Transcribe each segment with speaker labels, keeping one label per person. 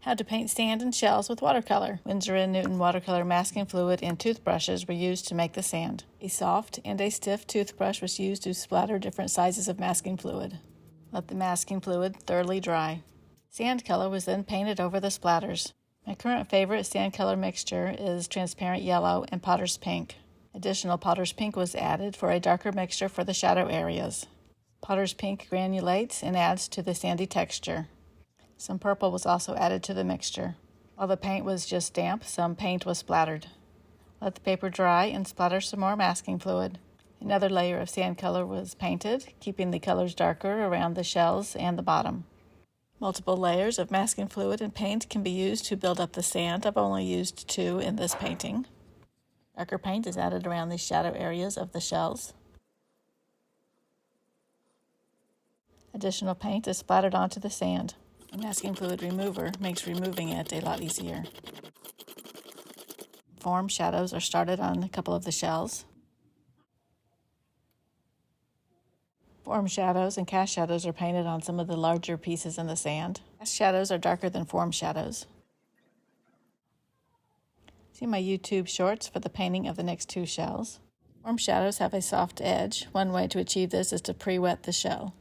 Speaker 1: How to paint sand and shells with watercolor. Winsor & Newton watercolor masking fluid and toothbrushes were used to make the sand. A soft and a stiff toothbrush was used to splatter different sizes of masking fluid. Let the masking fluid thoroughly dry. Sand color was then painted over the splatters. My current favorite sand color mixture is transparent yellow and potter's pink. Additional potter's pink was added for a darker mixture for the shadow areas. Potter's pink granulates and adds to the sandy texture. Some purple was also added to the mixture. While the paint was just damp, some paint was splattered. Let the paper dry and splatter some more masking fluid. Another layer of sand color was painted, keeping the colors darker around the shells and the bottom. Multiple layers of masking fluid and paint can be used to build up the sand. I've only used 2 in this painting. Darker paint is added around the shadow areas of the shells. Additional paint is splattered onto the sand. A masking fluid remover makes removing it a lot easier. Form shadows are started on a couple of the shells. Form shadows and cast shadows are painted on some of the larger pieces in the sand. Cast shadows are darker than form shadows. See my YouTube shorts for the painting of the next 2 shells. Form shadows have a soft edge. One way to achieve this is to pre-wet the shell.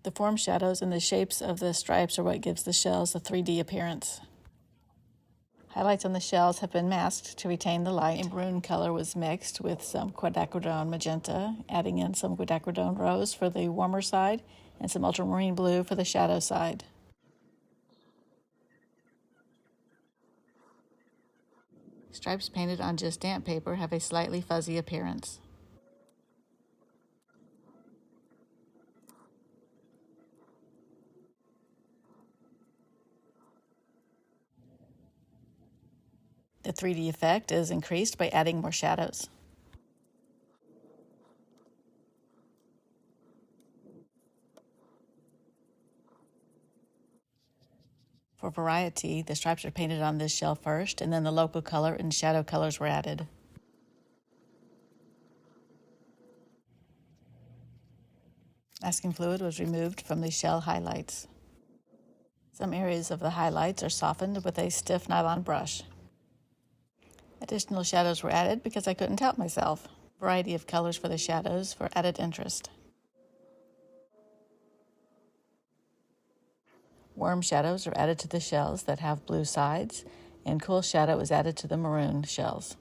Speaker 1: The form shadows and the shapes of the stripes are what gives the shells a 3D appearance. Highlights on the shells have been masked to retain the light. A maroon color was mixed with some Quinacridone Magenta, adding in some Quinacridone Rose for the warmer side and some ultramarine blue for the shadow side. Stripes painted on just damp paper have a slightly fuzzy appearance. The 3D effect is increased by adding more shadows. For variety, the stripes are painted on this shell first, and then the local color and shadow colors were added. Masking fluid was removed from the shell highlights. Some areas of the highlights are softened with a stiff nylon brush. Additional shadows were added because I couldn't help myself. A variety of colors for the shadows for added interest. Warm shadows are added to the shells that have blue sides, and cool shadow is added to the maroon shells.